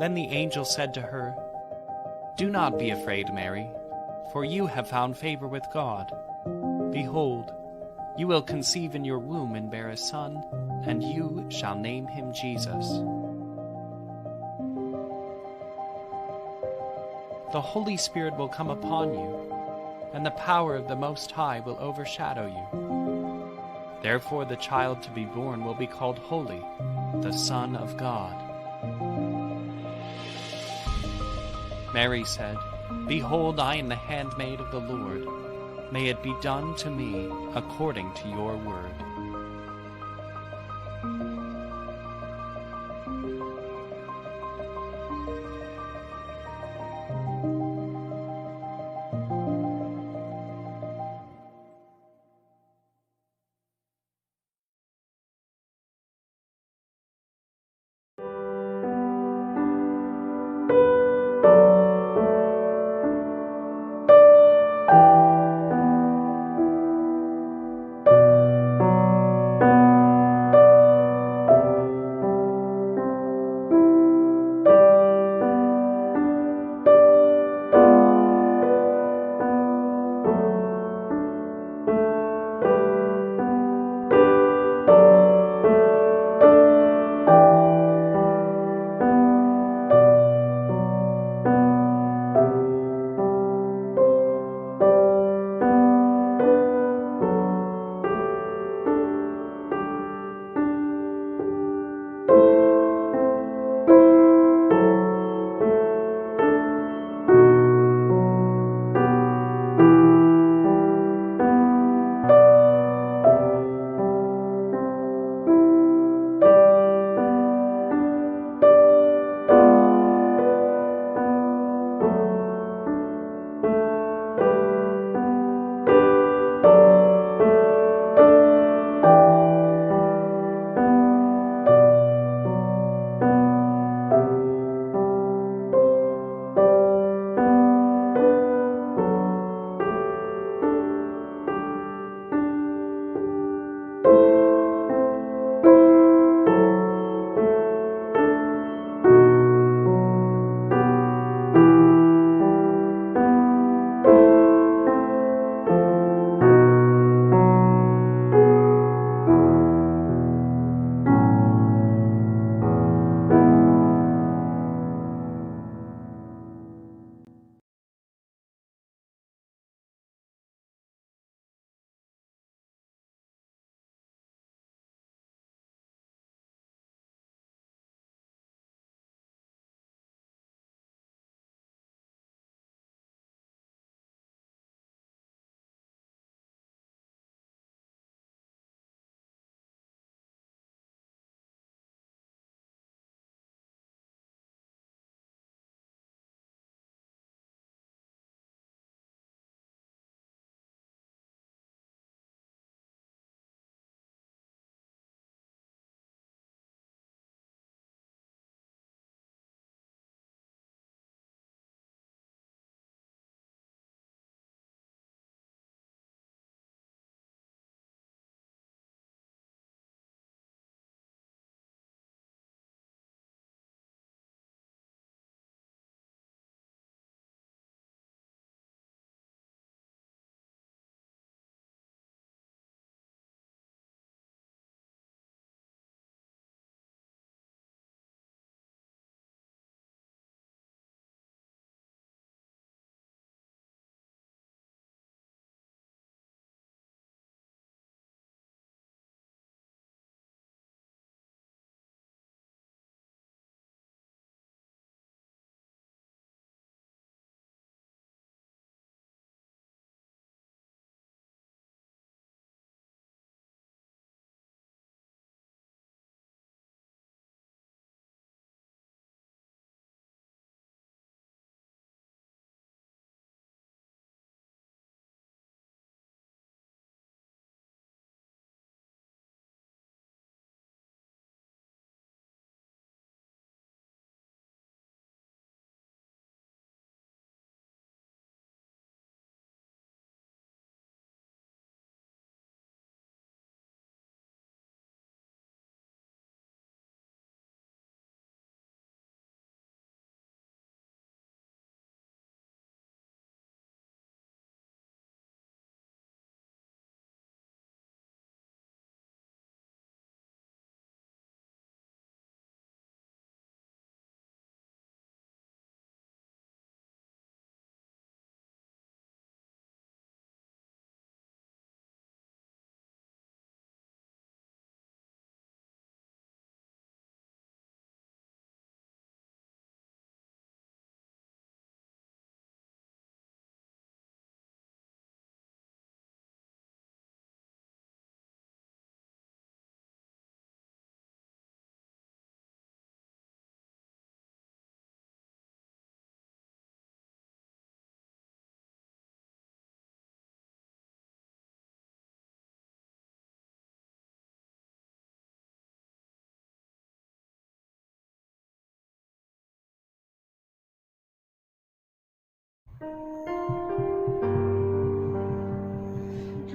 Then the angel said to her, "Do not be afraid, Mary, for you have found favor with God. Behold, you will conceive in your womb and bear a son, and you shall name him Jesus. The Holy Spirit will come upon you, and the power of the Most High will overshadow you. Therefore the child to be born will be called Holy, the Son of God." Mary said, "Behold, I am the handmaid of the Lord. May it be done to me according to your word."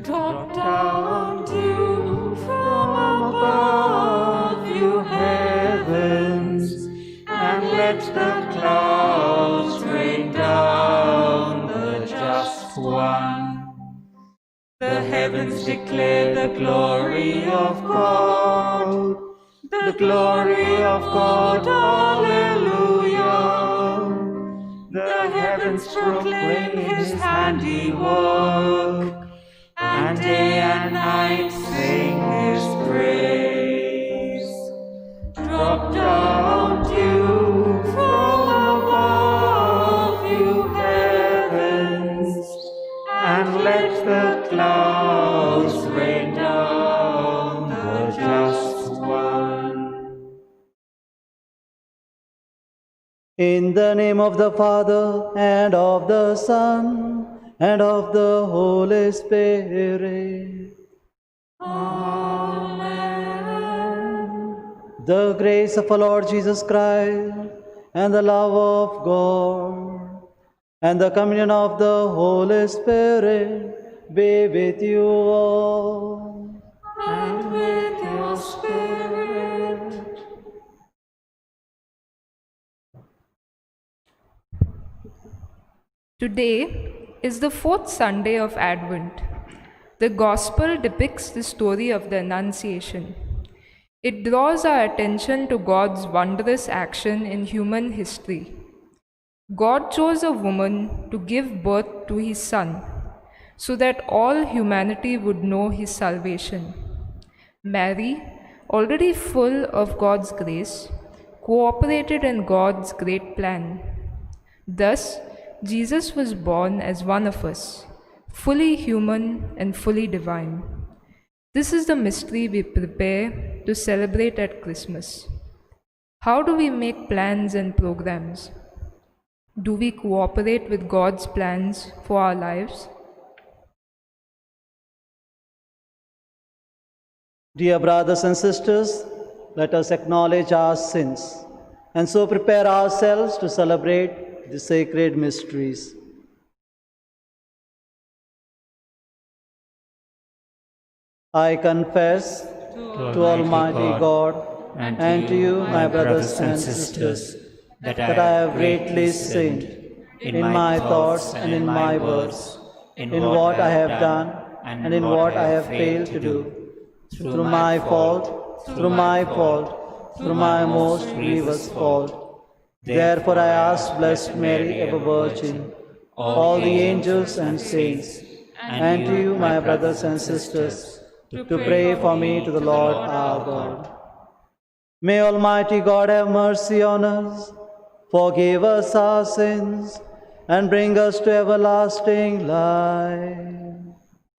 Drop down dew from above, you heavens, and let the clouds rain down the just one. The heavens declare the glory of God, the glory of God, hallelujah. The heavens proclaim his handiwork, and day and night sing his praise. Drop down dew from above, you heavens, and let the clouds rain down the just one. In the name of the Father, and of the Son, and of the Holy Spirit. Amen. The grace of our Lord Jesus Christ, and the love of God, and the communion of the Holy Spirit be with you all. And with your spirit. Today is the fourth Sunday of Advent. The Gospel depicts the story of the Annunciation. It draws our attention to God's wondrous action in human history. God chose a woman to give birth to his Son, so that all humanity would know his salvation. Mary, already full of God's grace, cooperated in God's great plan. Thus, Jesus was born as one of us, fully human and fully divine. This is the mystery we prepare to celebrate at Christmas. How do we make plans and programs? Do we cooperate with God's plans for our lives? Dear brothers and sisters, let us acknowledge our sins and so prepare ourselves to celebrate the sacred mysteries. I confess to Almighty God and to you, my brothers and sisters, that I have greatly sinned in my thoughts and in my words, in what I have done and in what I have failed to do, through my fault, through my most grievous fault. Therefore I ask Blessed Mary, ever Virgin, all the angels and saints, and to you, my brothers and sisters, to pray for me to the Lord our God. May Almighty God have mercy on us, forgive us our sins, and bring us to everlasting life.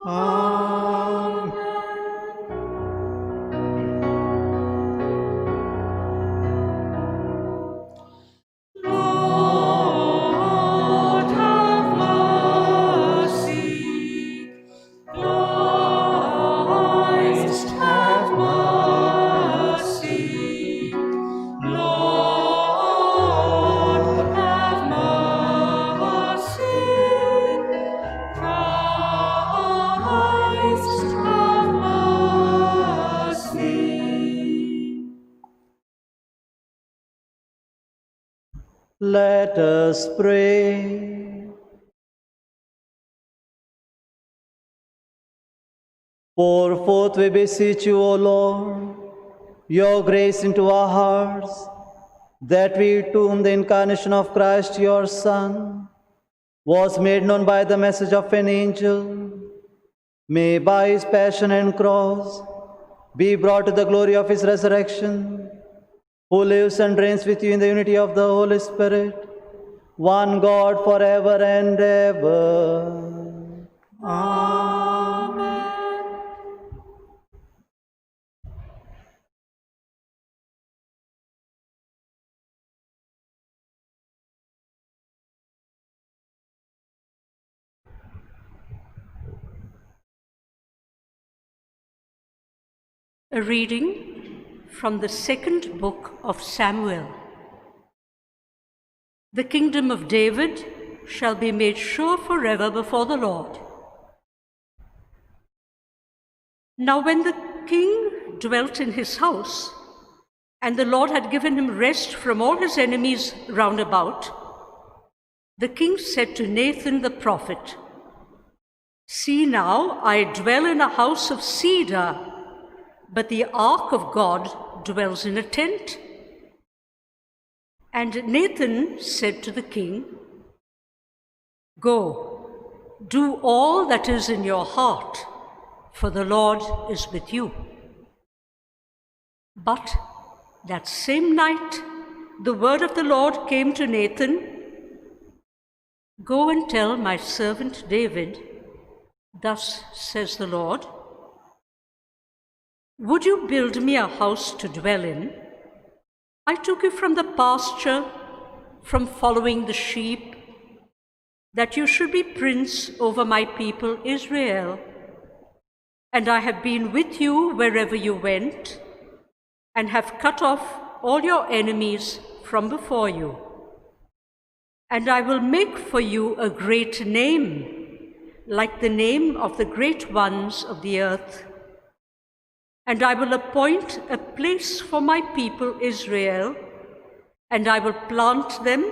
Amen. Lord, have mercy. Christ, have mercy. Lord, have mercy. Christ, have mercy. Let us pray. Pour forth, we beseech you, O Lord, your grace into our hearts, that we, to whom the incarnation of Christ, your Son, was made known by the message of an angel, may by his passion and cross be brought to the glory of his resurrection, who lives and reigns with you in the unity of the Holy Spirit, one God forever and ever. Amen. A reading from the second book of Samuel. The kingdom of David shall be made sure forever before the Lord. Now when the king dwelt in his house, and the Lord had given him rest from all his enemies round about, the king said to Nathan the prophet, "See now, I dwell in a house of cedar, but the ark of God dwells in a tent." And Nathan said to the king, "Go, do all that is in your heart, for the Lord is with you." But that same night the word of the Lord came to Nathan, "Go and tell my servant David, thus says the Lord, would you build me a house to dwell in? I took you from the pasture, from following the sheep, that you should be prince over my people Israel. And I have been with you wherever you went, and have cut off all your enemies from before you. And I will make for you a great name, like the name of the great ones of the earth. And I will appoint a place for my people Israel, and I will plant them,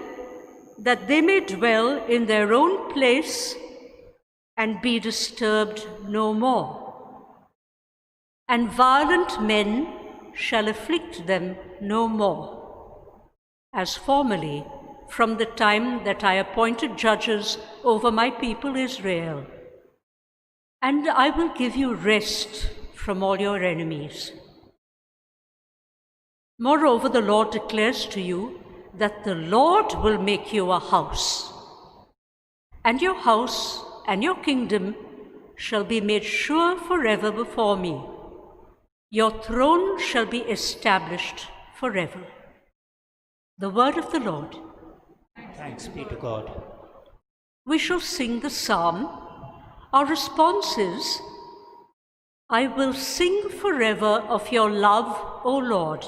that they may dwell in their own place and be disturbed no more. And violent men shall afflict them no more, as formerly, from the time that I appointed judges over my people Israel. And I will give you rest from all your enemies. Moreover, the Lord declares to you that the Lord will make you a house, and your house and your kingdom shall be made sure forever before me. Your throne shall be established forever. The word of the Lord. Thanks be to God. We shall sing the psalm. Our response is, "I will sing forever of your love, O Lord."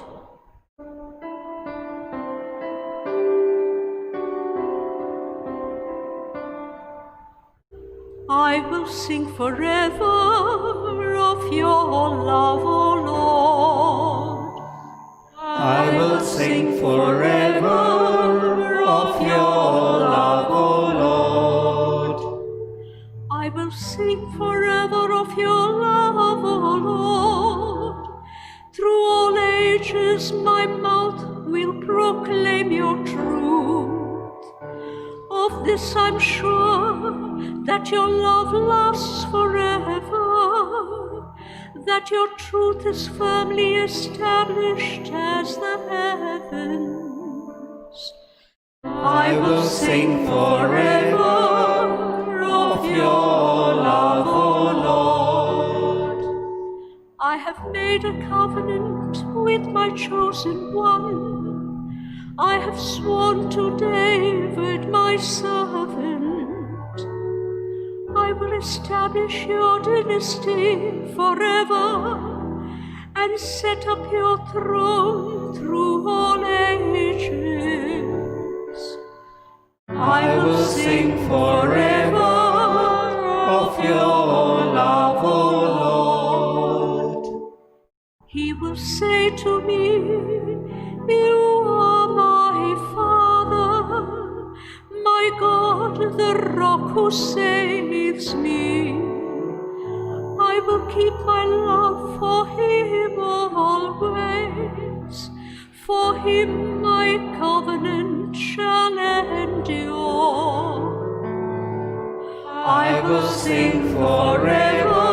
I will sing forever of your love, O Lord. I will sing forever of your love, O Lord. I will sing forever of your love, O Lord. Through all ages my mouth will proclaim your truth. Of this I'm sure, that your love lasts forever, that your truth is firmly established as the heavens. I will sing forever of your love, O Lord. I have made a covenant with my chosen one. I have sworn to David, my servant. I will establish your dynasty forever, and set up your throne through all ages. I will sing forever of your love, O Lord. He will say to me, "You are my Father, my God, the rock who saves me." I will keep my love for him always, for him my covenant shall endure. I will sing forever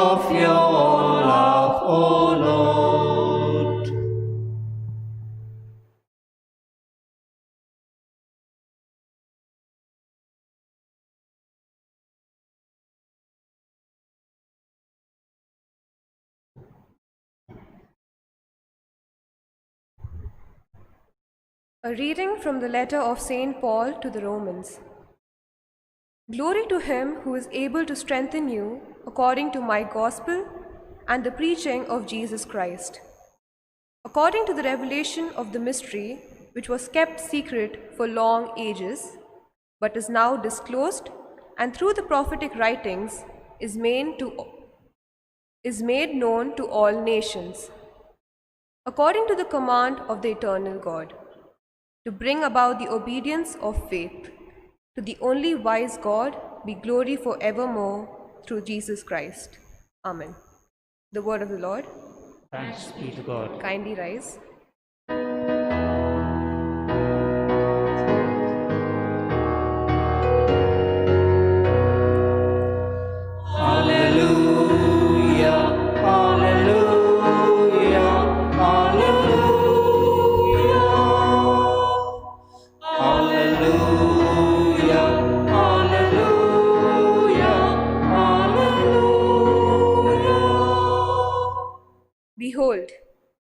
of your love, O Lord. A reading from the letter of St. Paul to the Romans. Glory to him who is able to strengthen you according to my gospel and the preaching of Jesus Christ, according to the revelation of the mystery which was kept secret for long ages, but is now disclosed, and through the prophetic writings is made known to all nations, according to the command of the eternal God, to bring about the obedience of faith. To the only wise God be glory forevermore through Jesus Christ. Amen. The word of the Lord. Thanks be to God. Kindly rise. Hallelujah, hallelujah, hallelujah. Hallelujah, hallelujah, hallelujah. Behold,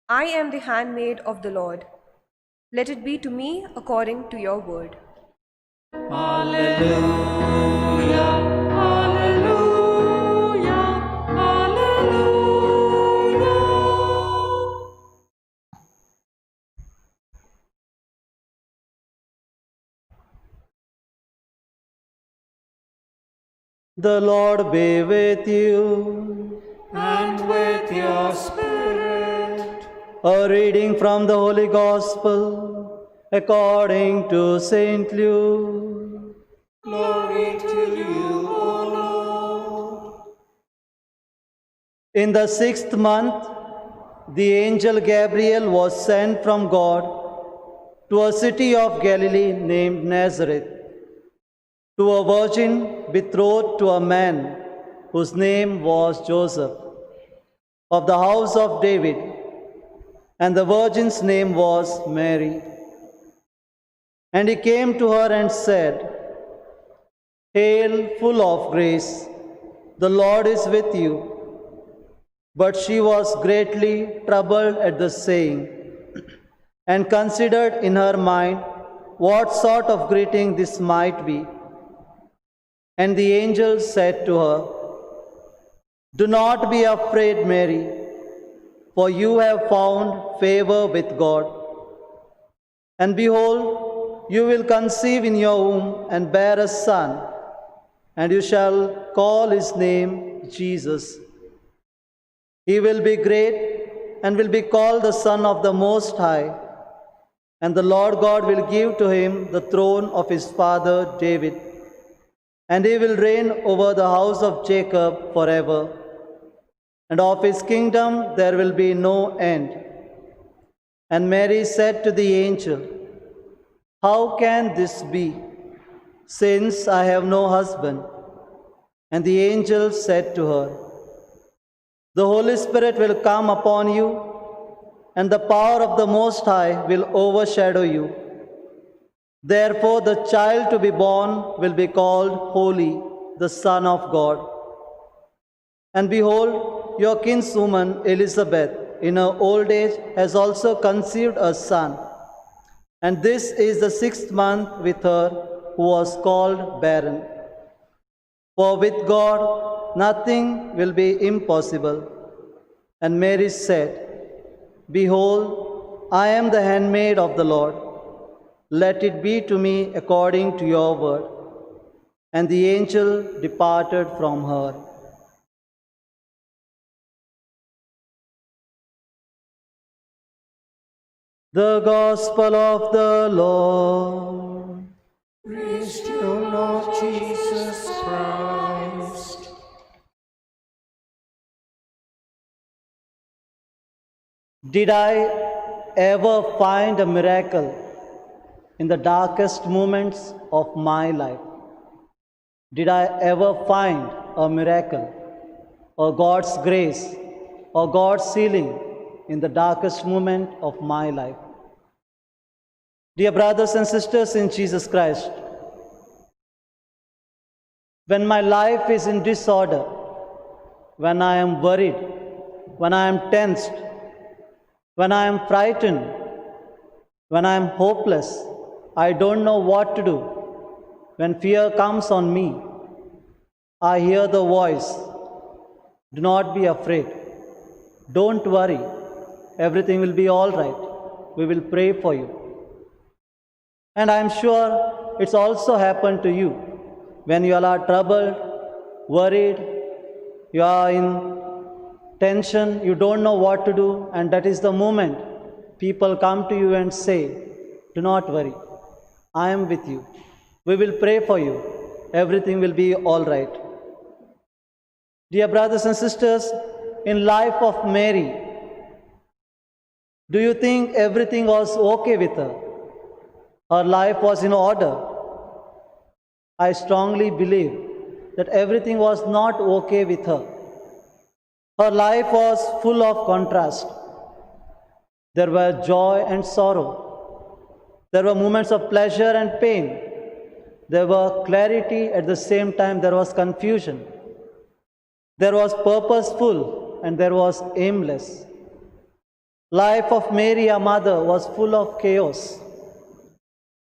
I am the handmaid of the Lord. Let it be to me according to your word. Hallelujah, hallelujah, hallelujah. The Lord be with you. And with your spirit. A reading from the Holy Gospel according to Saint Luke. Glory to you, O Lord. In the 6th month, the angel Gabriel was sent from God to a city of Galilee named Nazareth, to a virgin betrothed to a man whose name was Joseph, of the house of David, and the virgin's name was Mary. And he came to her and said, "Hail, full of grace, the Lord is with you." But she was greatly troubled at the saying, and considered in her mind what sort of greeting this might be. And the angel said to her, "Do not be afraid, Mary, for you have found favor with God. And behold, you will conceive in your womb and bear a son, and you shall call his name Jesus. He will be great and will be called the Son of the Most High, and the Lord God will give to him the throne of his father David, and he will reign over the house of Jacob forever, and of his kingdom there will be no end." And Mary said to the angel, "How can this be, since I have no husband?" And the angel said to her, "The Holy Spirit will come upon you, and the power of the Most High will overshadow you. Therefore the child to be born will be called Holy, the Son of God. And behold, your kinswoman Elizabeth, in her old age, has also conceived a son. And this is the 6th month with her who was called barren. For with God nothing will be impossible." And Mary said, "Behold, I am the handmaid of the Lord. Let it be to me according to your word." And the angel departed from her. The Gospel of the Lord. Praise to you, Lord Jesus Christ. Did I ever find a miracle in the darkest moments of my life? Did I ever find a miracle or God's grace or God's healing in the darkest moment of my life? Dear brothers and sisters in Jesus Christ, when my life is in disorder, when I am worried, when I am tensed, when I am frightened, when I am hopeless, I don't know what to do. When fear comes on me, I hear the voice, "Do not be afraid. Don't worry. Everything will be all right. We will pray for you." And I am sure it's also happened to you. When you are troubled, worried, you are in tension, you don't know what to do, and that is the moment people come to you and say, do not worry, I am with you. We will pray for you. Everything will be all right. Dear brothers and sisters, in life of Mary, do you think everything was okay with her? Her life was in order? I strongly believe that everything was not okay with her. Her life was full of contrast. There were joy and sorrow. There were moments of pleasure and pain. There were clarity, at the same time there was confusion. There was purposeful and there was aimless. Life of Mary, our mother, was full of chaos.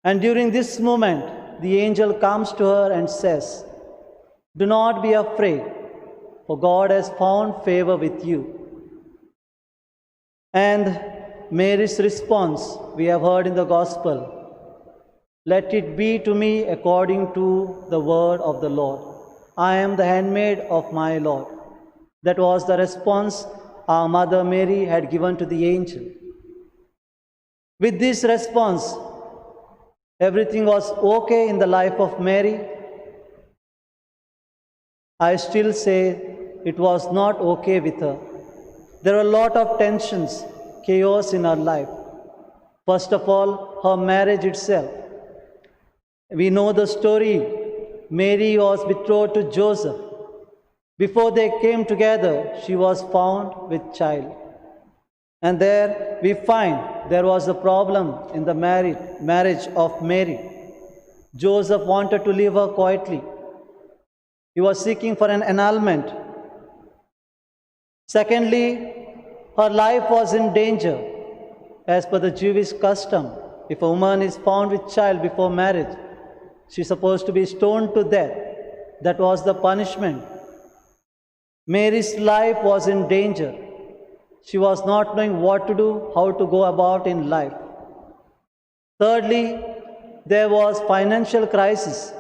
And during this moment, the angel comes to her and says, do not be afraid, for God has found favor with you. And Mary's response, we have heard in the Gospel, let it be to me according to the word of the Lord. I am the handmaid of my Lord. That was the response our mother Mary had given to the angel. With this response, everything was okay in the life of Mary. I still say it was not okay with her. There were a lot of tensions, chaos in her life. First of all, her marriage itself. We know the story. Mary was betrothed to Joseph. Before they came together, she was found with child. And there we find there was a problem in the marriage of Mary. Joseph wanted to leave her quietly. He was seeking for an annulment. Secondly, her life was in danger. As per the Jewish custom, if a woman is found with child before marriage, she is supposed to be stoned to death. That was the punishment. Mary's life was in danger. She was not knowing what to do, how to go about in life. Thirdly, there was financial crisis.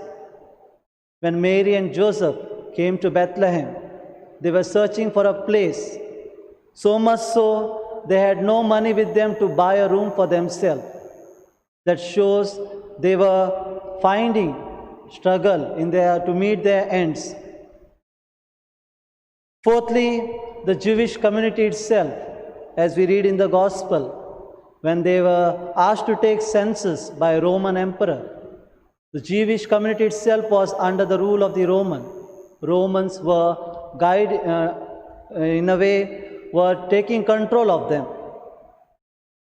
When Mary and Joseph came to Bethlehem, they were searching for a place. So much so, they had no money with them to buy a room for themselves. That shows they were finding struggle in to meet their ends. Fourthly, the Jewish community itself, as we read in the Gospel, when they were asked to take census by a Roman emperor, the Jewish community itself was under the rule of the Romans were in a way, were taking control of them.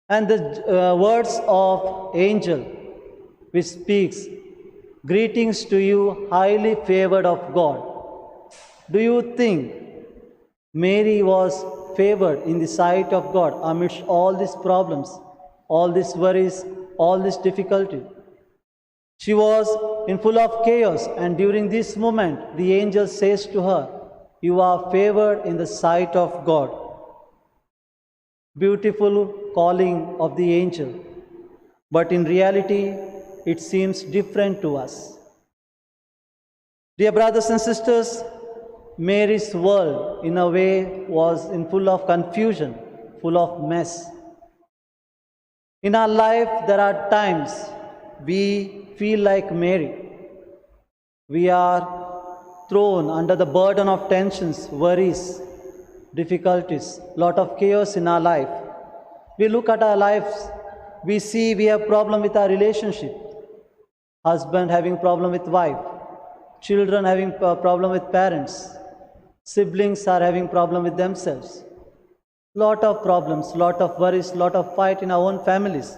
And the words of angel, which speaks, greetings to you, highly favored of God. Do you think Mary was favored in the sight of God amidst all these problems, all these worries, all this difficulty? She was in full of chaos, and during this moment, the angel says to her, you are favored in the sight of God. Beautiful calling of the angel. But in reality, it seems different to us. Dear brothers and sisters, Mary's world, in a way, was in full of confusion, full of mess. In our life, there are times we feel like Mary. We are thrown under the burden of tensions, worries, difficulties, lot of chaos in our life. We look at our lives, we see we have problem with our relationship. Husband having problem with wife, children having problem with parents, siblings are having problem with themselves. Lot of problems, lot of worries, lot of fight in our own families.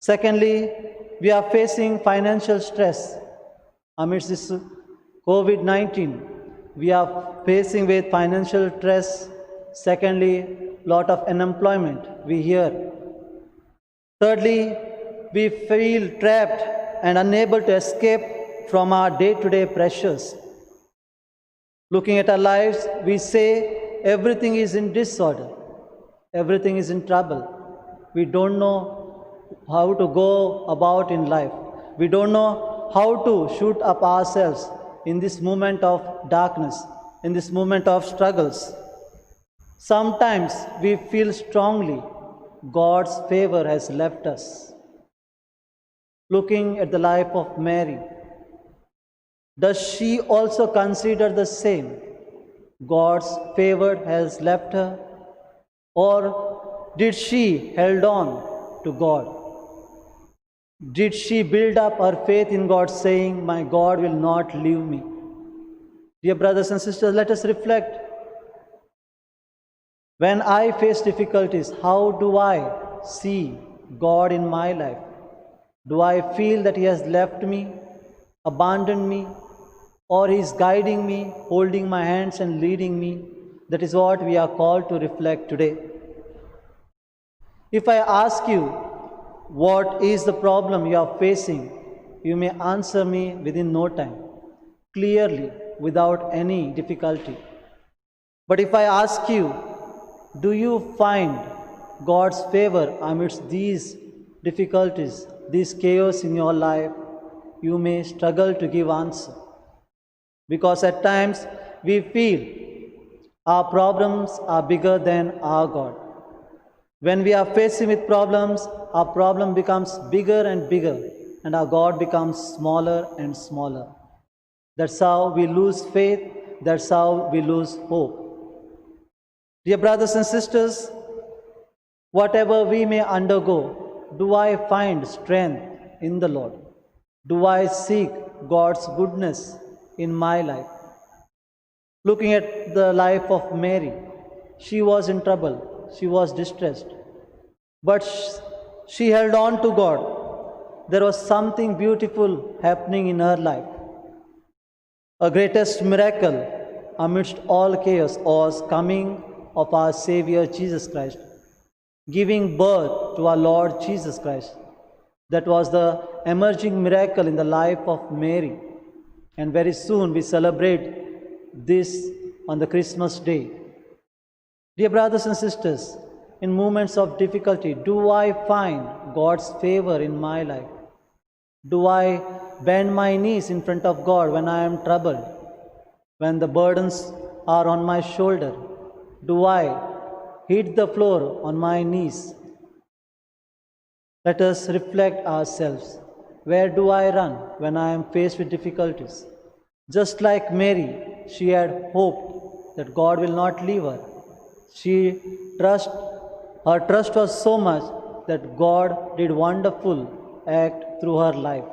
Secondly, we are facing financial stress amidst this COVID-19. We are facing with financial stress. Secondly, lot of unemployment we hear. Thirdly, we feel trapped and unable to escape from our day-to-day pressures. Looking at our lives, we say everything is in disorder, everything is in trouble. We don't know how to go about in life. We don't know how to shoot up ourselves in this moment of darkness, in this moment of struggles. Sometimes we feel strongly God's favor has left us. Looking at the life of Mary, does she also consider the same? God's favor has left her? Or did she hold on to God? Did she build up her faith in God, saying, "My God will not leave me"? Dear brothers and sisters, let us reflect. When I face difficulties, how do I see God in my life? Do I feel that He has left me, abandoned me, or He is guiding me, holding my hands and leading me? That is what we are called to reflect today. If I ask you, what is the problem you are facing, you may answer me within no time, clearly, without any difficulty. But if I ask you, do you find God's favor amidst these difficulties, this chaos in your life, you may struggle to give answer. Because at times we feel our problems are bigger than our God. When we are facing with problems, our problem becomes bigger and bigger, and our God becomes smaller and smaller. That's how we lose faith, that's how we lose hope. Dear brothers and sisters, whatever we may undergo, do I find strength in the Lord? Do I seek God's goodness in my life? Looking at the life of Mary, she was in trouble, she was distressed, but she held on to God. There was something beautiful happening in her life. A greatest miracle amidst all chaos was coming of our Savior Jesus Christ, giving birth to our Lord Jesus Christ. That was the emerging miracle in the life of Mary. And very soon we celebrate this on the Christmas day. Dear brothers and sisters, in moments of difficulty, do I find God's favor in my life? Do I bend my knees in front of God when I am troubled? When the burdens are on my shoulder? Do I hit the floor on my knees? Let us reflect ourselves. Where do I run when I am faced with difficulties? Just like Mary, she had hoped that God will not leave her. Her trust was so much that God did wonderful act through her life.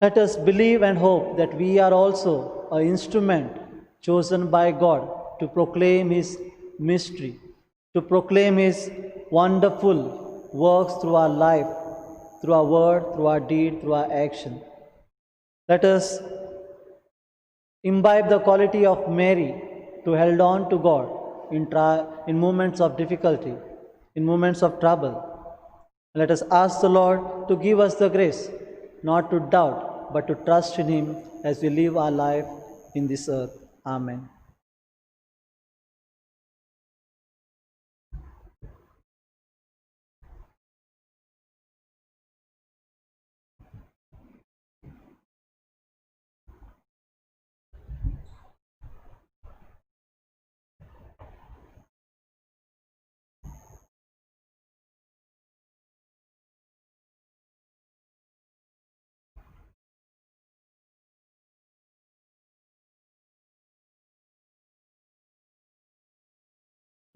Let us believe and hope that we are also an instrument chosen by God to proclaim His mystery, to proclaim His wonderful works through our life, through our word, through our deed, through our action. Let us imbibe the quality of Mary to hold on to God in moments of difficulty, in moments of trouble. Let us ask the Lord to give us the grace not to doubt, but to trust in Him as we live our life in this earth. Amen.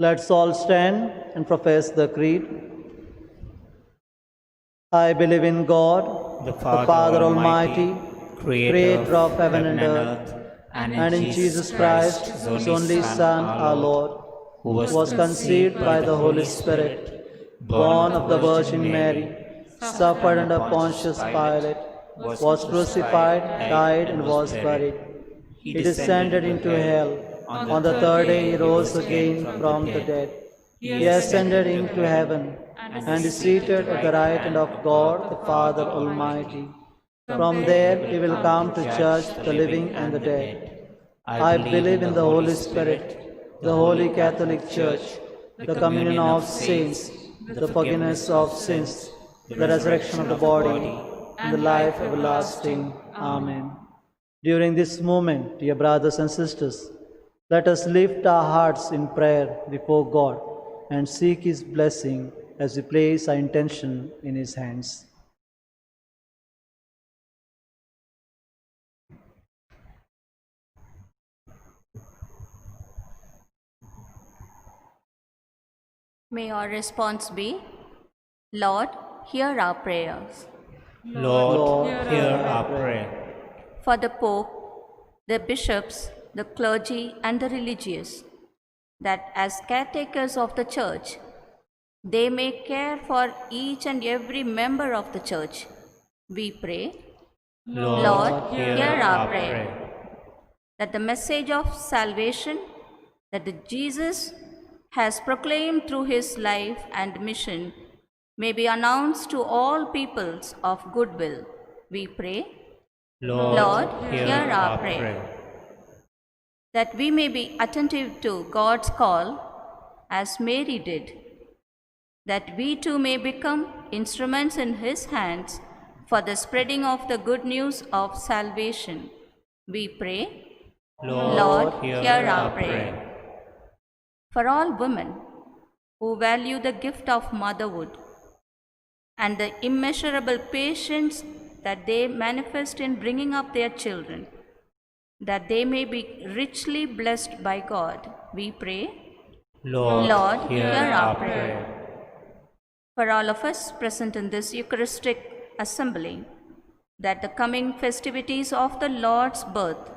Let's all stand and profess the creed. I believe in God, the Father Almighty, creator of heaven and earth, and in Jesus Christ, His only Son, our Lord, who was conceived by the Holy Spirit, born of the Virgin Mary, suffered under Pontius Pilate, was crucified, died, and was buried. He descended into hell. On the third day He rose again from the dead. He ascended into heaven and is seated at the right hand of God, the Father Almighty. From there He will come to judge the living and the dead. I believe in the Holy Spirit, the Holy Catholic Church, the communion of saints, the forgiveness of sins, the resurrection of the body, and the life everlasting. Amen. During this moment, dear brothers and sisters, let us lift our hearts in prayer before God and seek His blessing as we place our intention in His hands. May our response be, Lord, hear our prayers. Lord, hear our prayer. For the Pope, the bishops, the clergy, and the religious, that as caretakers of the Church, they may care for each and every member of the Church. We pray, Lord, hear our prayer. That the message of salvation that Jesus has proclaimed through his life and mission may be announced to all peoples of goodwill. We pray, Lord, hear our prayer. That we may be attentive to God's call as Mary did, that we too may become instruments in his hands for the spreading of the good news of salvation. We pray, Lord, hear our prayer. For all women who value the gift of motherhood and the immeasurable patience that they manifest in bringing up their children, that they may be richly blessed by God, we pray, Lord, hear our prayer. For all of us present in this Eucharistic assembly, that the coming festivities of the Lord's birth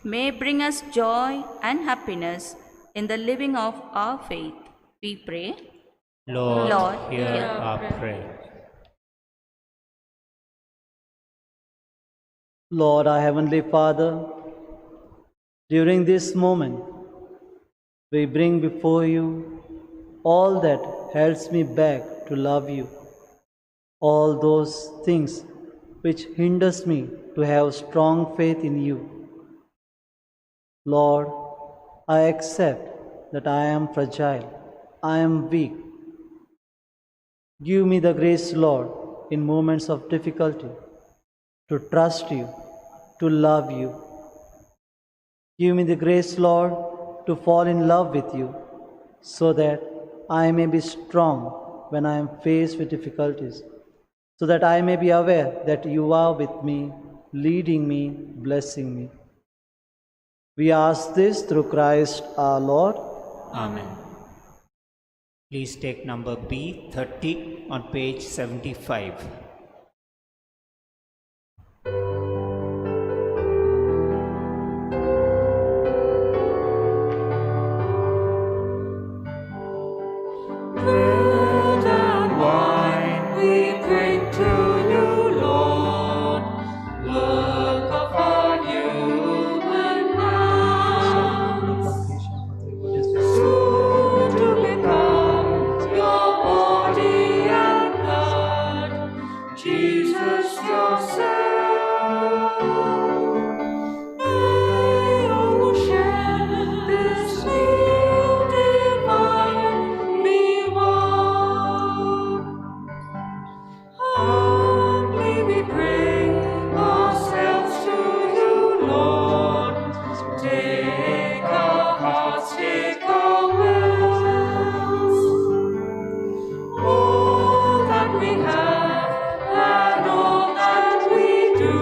may bring us joy and happiness in the living of our faith, we pray, Lord, hear our prayer. Lord, our Heavenly Father, during this moment, we bring before you all that holds me back to love you, all those things which hinders me to have strong faith in you. Lord, I accept that I am fragile, I am weak. Give me the grace, Lord, in moments of difficulty, to trust you, to love you. Give me the grace, Lord, to fall in love with you, so that I may be strong when I am faced with difficulties, so that I may be aware that you are with me, leading me, blessing me. We ask this through Christ our Lord. Amen. Please take number B30 on page 75. Bread and wine we bring to you, Lord. Look upon human hands, soon to become your body and blood, Jesus yourself. May all share this meal divine be one. Humbly we bring ourselves to you, Lord. Take our hearts, take our wills. All that we have and all that we do,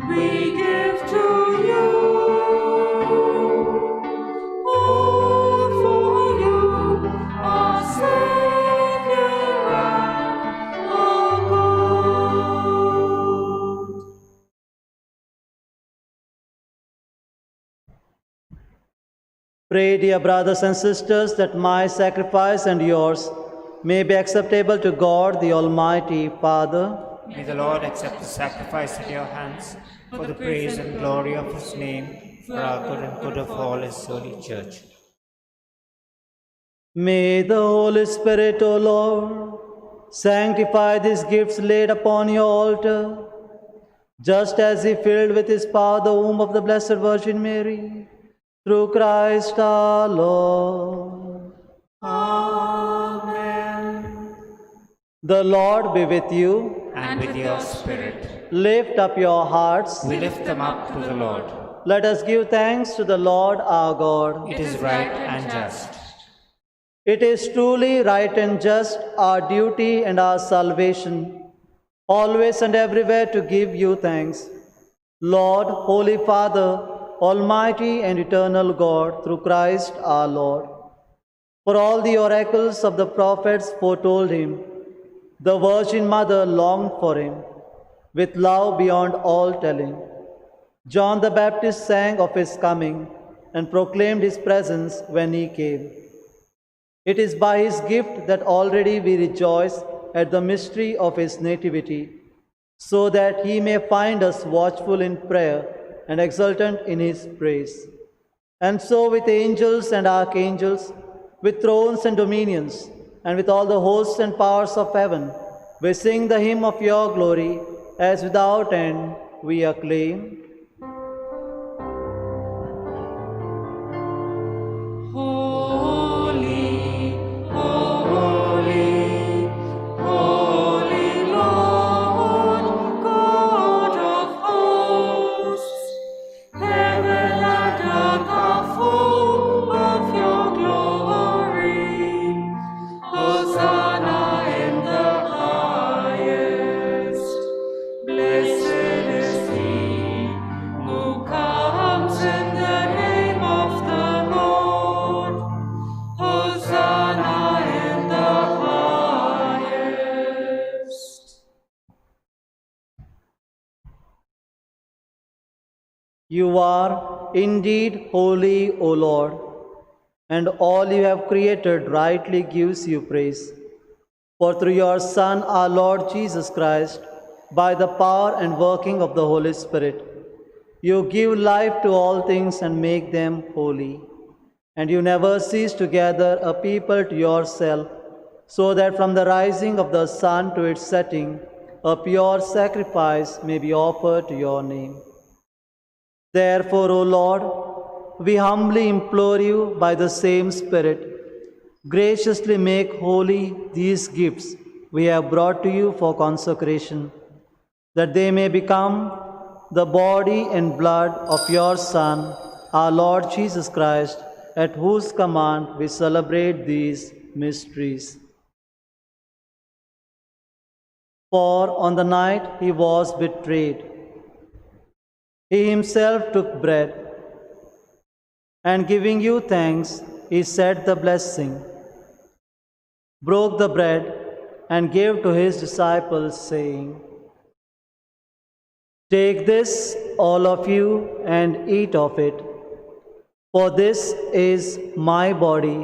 we give to you. All for you, our Savior and our God. Pray, dear brothers and sisters, that my sacrifice and yours may be acceptable to God, the Almighty Father. May the Lord accept the sacrifice at your hands for the praise and glory of his name, for our good and good of all his holy church. May the Holy Spirit, O Lord, sanctify these gifts laid upon your altar, just as he filled with his power the womb of the Blessed Virgin Mary, through Christ our Lord. Amen. The Lord be with you. and with your Spirit. Lift up your hearts. We lift them up to the Lord. Let us give thanks to the Lord our God. It is right and just. It is truly right and just, our duty and our salvation, always and everywhere to give you thanks. Lord, Holy Father, Almighty and eternal God, through Christ our Lord. For all the oracles of the prophets foretold him, the Virgin Mother longed for him, with love beyond all telling. John the Baptist sang of his coming and proclaimed his presence when he came. It is by his gift that already we rejoice at the mystery of his nativity, so that he may find us watchful in prayer and exultant in his praise. And so with angels and archangels, with thrones and dominions, and with all the hosts and powers of heaven, we sing the hymn of your glory, as without end we acclaim. Holy, holy, holy Lord, God of hosts, heaven and earth are full of your glory. Hosanna in the highest. Blessed is he who comes in the name of the Lord. Hosanna in the highest. You are indeed holy, O Lord, and all you have created rightly gives you praise. For through your Son, our Lord Jesus Christ, by the power and working of the Holy Spirit, you give life to all things and make them holy. And you never cease to gather a people to yourself, so that from the rising of the sun to its setting, a pure sacrifice may be offered to your name. Therefore, O Lord, we humbly implore you by the same Spirit, graciously make holy these gifts we have brought to you for consecration, that they may become the body and blood of your Son, our Lord Jesus Christ, at whose command we celebrate these mysteries. For on the night he was betrayed, he himself took bread, and giving you thanks, he said the blessing, broke the bread, and gave to his disciples, saying, "Take this, all of you, and eat of it, for this is my body,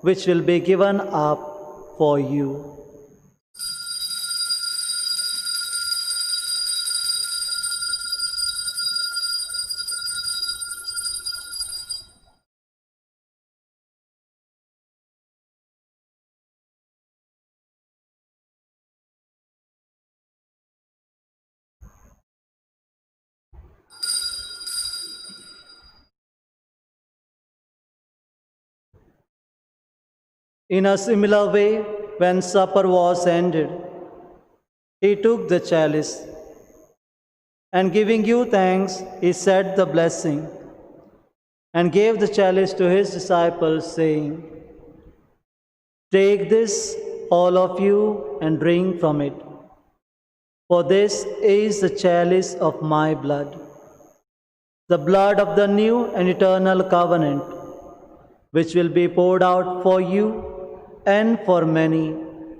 which will be given up for you." In a similar way, when supper was ended, he took the chalice, and giving you thanks, he said the blessing, and gave the chalice to his disciples, saying, "Take this, all of you, and drink from it, for this is the chalice of my blood, the blood of the new and eternal covenant, which will be poured out for you and for many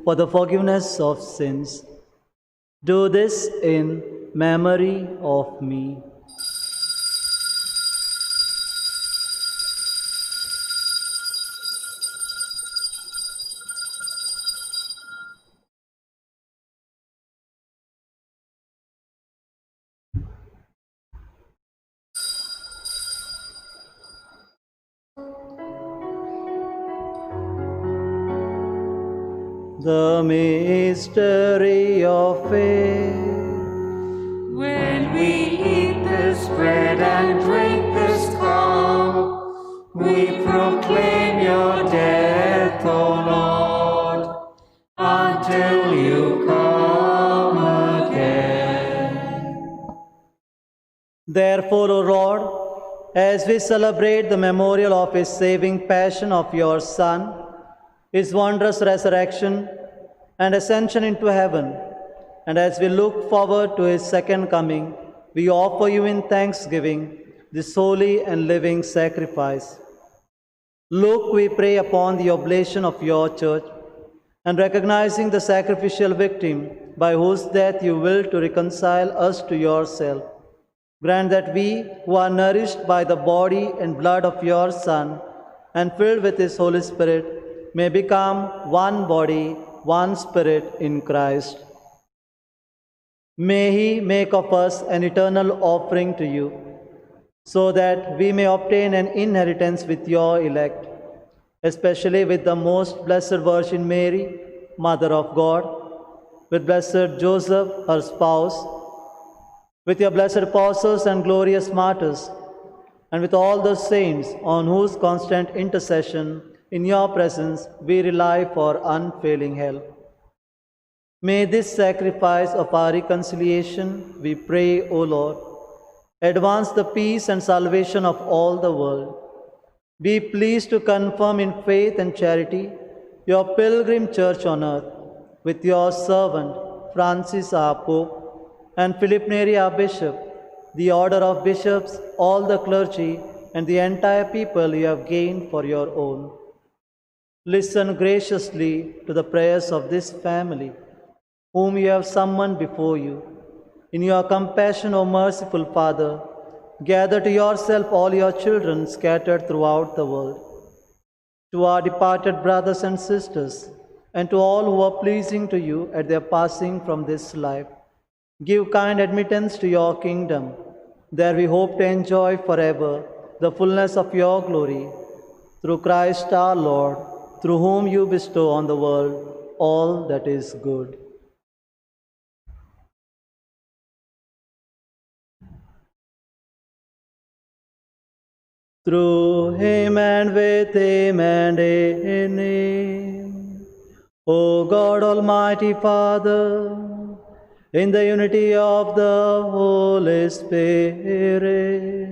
for the forgiveness of sins. Do this in memory of me." The mystery of faith. When we eat this bread and drink this cup, we proclaim your death, O Lord, until you come Therefore, O Lord, as we celebrate the memorial of his saving passion of your Son, his wondrous resurrection and ascension into heaven, and as we look forward to his second coming, we offer you in thanksgiving this holy and living sacrifice. Look, we pray, upon the oblation of your church, and recognizing the sacrificial victim by whose death you will to reconcile us to yourself, grant that we, who are nourished by the body and blood of your Son and filled with his Holy Spirit, may become one body, one spirit in Christ. May he make of us an eternal offering to you, so that we may obtain an inheritance with your elect, especially with the most blessed Virgin Mary, Mother of God, with blessed Joseph, her spouse, with your blessed apostles and glorious martyrs, and with all the saints on whose constant intercession in your presence we rely for unfailing help. May this sacrifice of our reconciliation, we pray, O Lord, advance the peace and salvation of all the world. Be pleased to confirm in faith and charity your pilgrim church on earth, with your servant Francis our Pope, and Philip Neri our Bishop, the order of bishops, all the clergy, and the entire people you have gained for your own. Listen graciously to the prayers of this family, whom you have summoned before you. In your compassion, O merciful Father, gather to yourself all your children scattered throughout the world. To our departed brothers and sisters, and to all who are pleasing to you at their passing from this life, give kind admittance to your kingdom. There we hope to enjoy forever the fullness of your glory. Through Christ our Lord, through whom you bestow on the world all that is good. Through him and with him and in him, O God Almighty Father, in the unity of the Holy Spirit,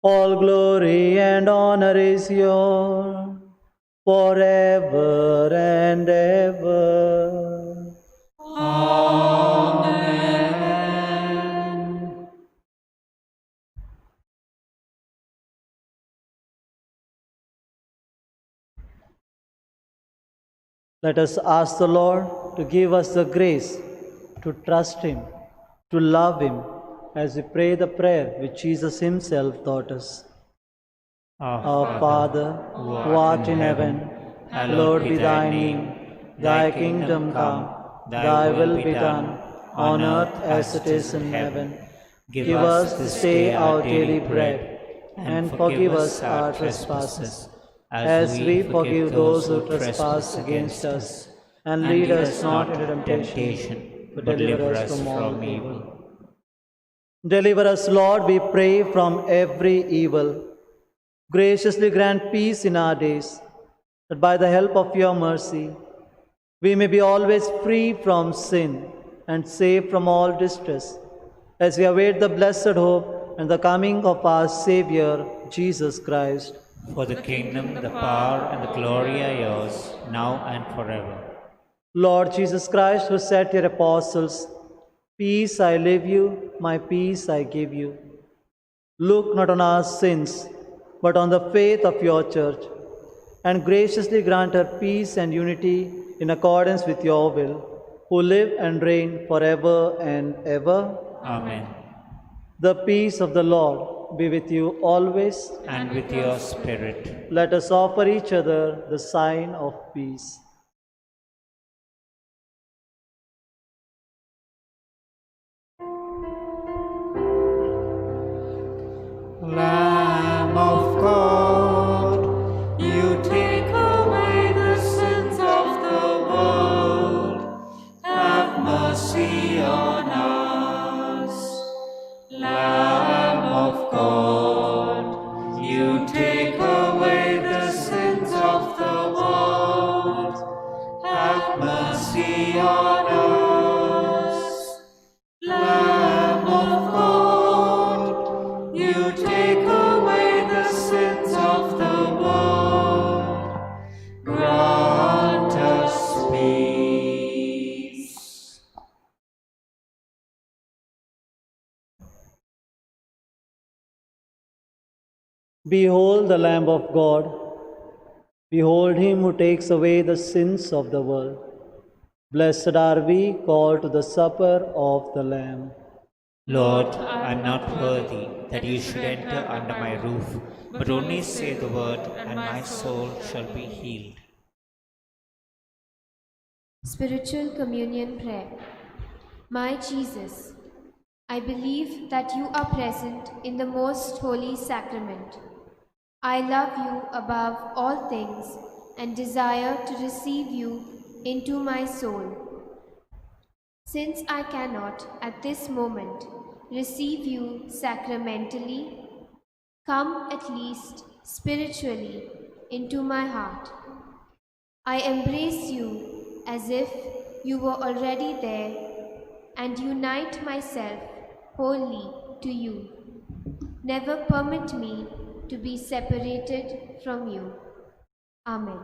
all glory and honor is yours forever and ever. Amen. Let us ask the Lord to give us the grace to trust him, to love him, as we pray the prayer which Jesus himself taught us. Our Father, who art in heaven, hallowed be thy name. Thy kingdom come, thy will be done, on earth as it is in heaven. Give us this day our daily bread, and forgive us our trespasses, as we forgive those who trespass against us. And lead us not into temptation, but deliver us from all evil. Deliver us, Lord, we pray, from every evil. Graciously grant peace in our days, that by the help of your mercy, we may be always free from sin and safe from all distress, as we await the blessed hope and the coming of our Saviour, Jesus Christ. For the kingdom, the power, and the glory are yours, now and forever. Lord Jesus Christ, who said to your apostles, "Peace I leave you, my peace I give you," look not on our sins, but on the faith of your church, and graciously grant her peace and unity in accordance with your will, who live and reign forever and ever. Amen. The peace of the Lord be with you always. And with your spirit. Let us offer each other the sign of peace. Lamb of God, you take away the sins of the world. Have mercy on us. Lamb of God, you take away the sins of the world. Have mercy on us. Lamb of God, take away the sins of the world, grant us peace. Behold the Lamb of God. Behold him who takes away the sins of the world. Blessed are we called to the supper of the Lamb. Lord, I am not worthy that you should enter under my roof, but only say the word, and my soul shall be healed. Spiritual Communion Prayer. My Jesus, I believe that you are present in the most holy sacrament. I love you above all things and desire to receive you into my soul. Since I cannot at this moment receive you sacramentally, come at least spiritually into my heart. I embrace you as if you were already there and unite myself wholly to you. Never permit me to be separated from you. Amen.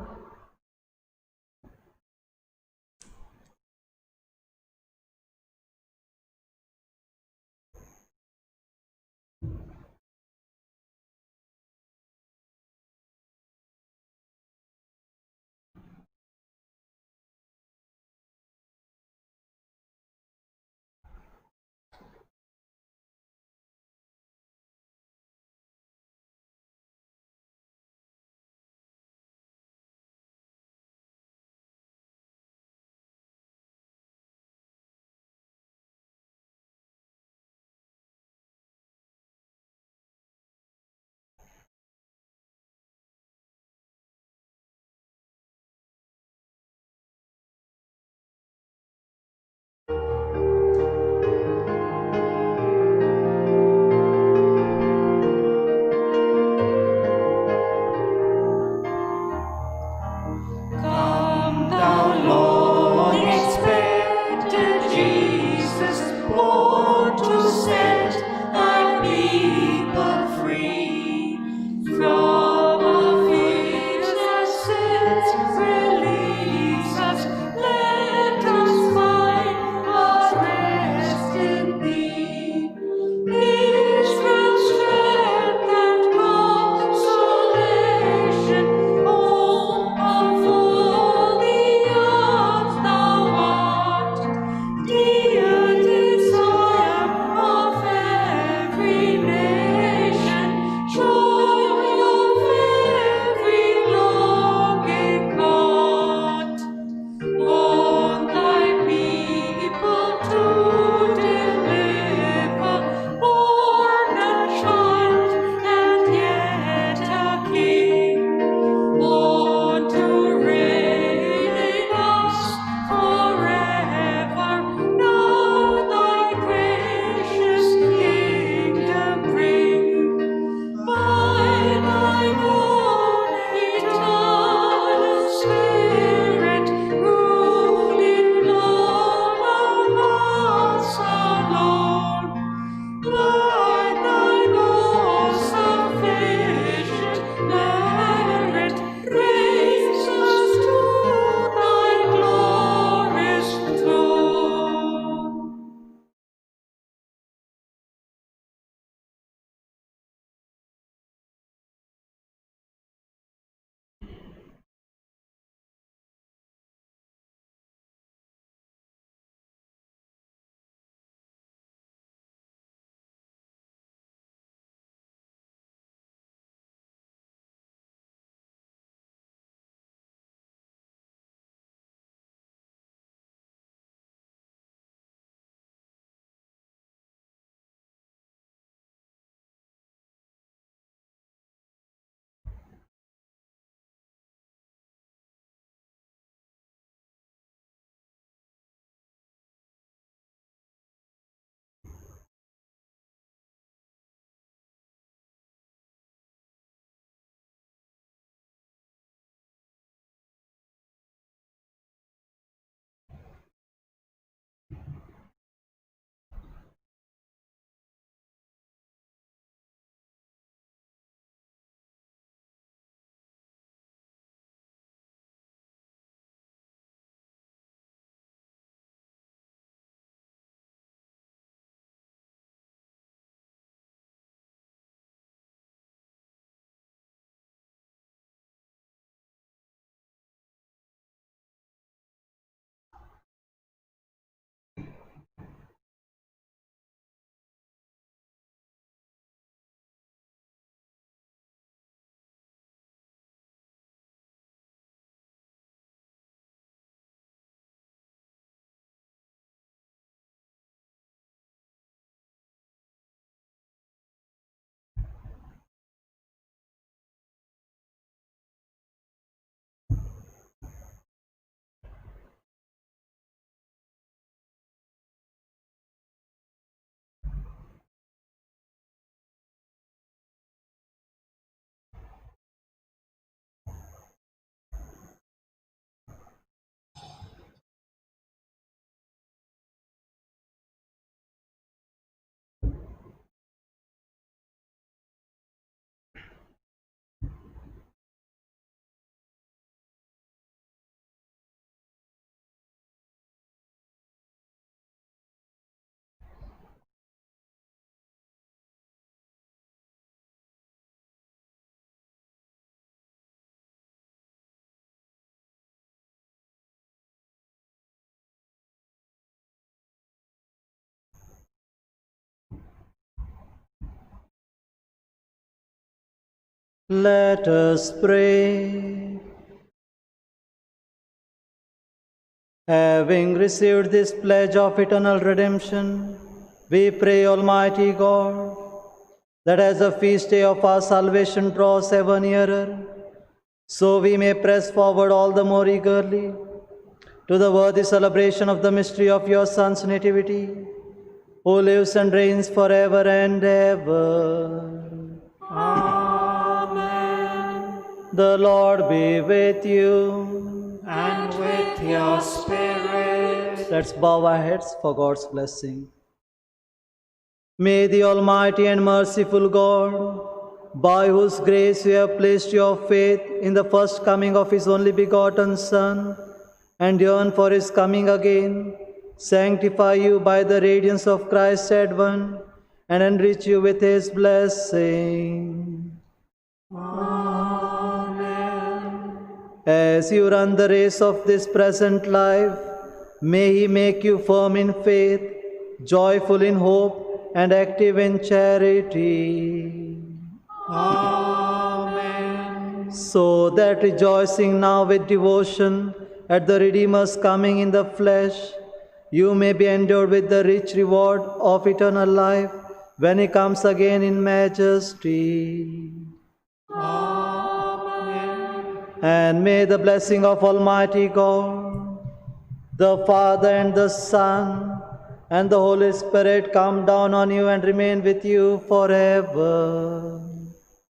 Let us pray. Having received this pledge of eternal redemption, we pray, Almighty God, that as the feast day of our salvation draws ever nearer, so we may press forward all the more eagerly to the worthy celebration of the mystery of your Son's nativity, who lives and reigns forever and ever. Amen. The Lord be with you. And with your spirit. Let's bow our heads for God's blessing. May the Almighty and merciful God, by whose grace you have placed your faith in the first coming of His only begotten Son, and yearn for His coming again, sanctify you by the radiance of Christ's advent, and enrich you with His blessing. As you run the race of this present life, may He make you firm in faith, joyful in hope, and active in charity. Amen. So that rejoicing now with devotion at the Redeemer's coming in the flesh, you may be endured with the rich reward of eternal life when He comes again in majesty. And may the blessing of Almighty God, the Father and the Son, and the Holy Spirit come down on you and remain with you forever.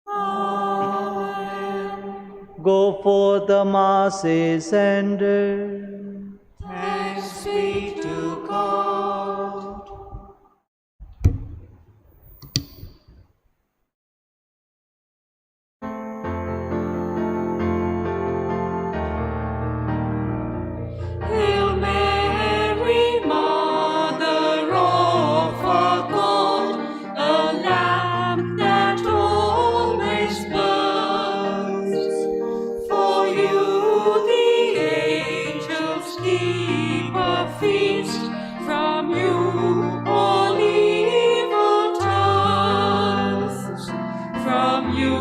Amen. Go forth, the Mass is ended. Thanks be to God. Hail Mary, Mother of God, a lamp that always burns. For you the angels keep a feast, from you all evil turns. From you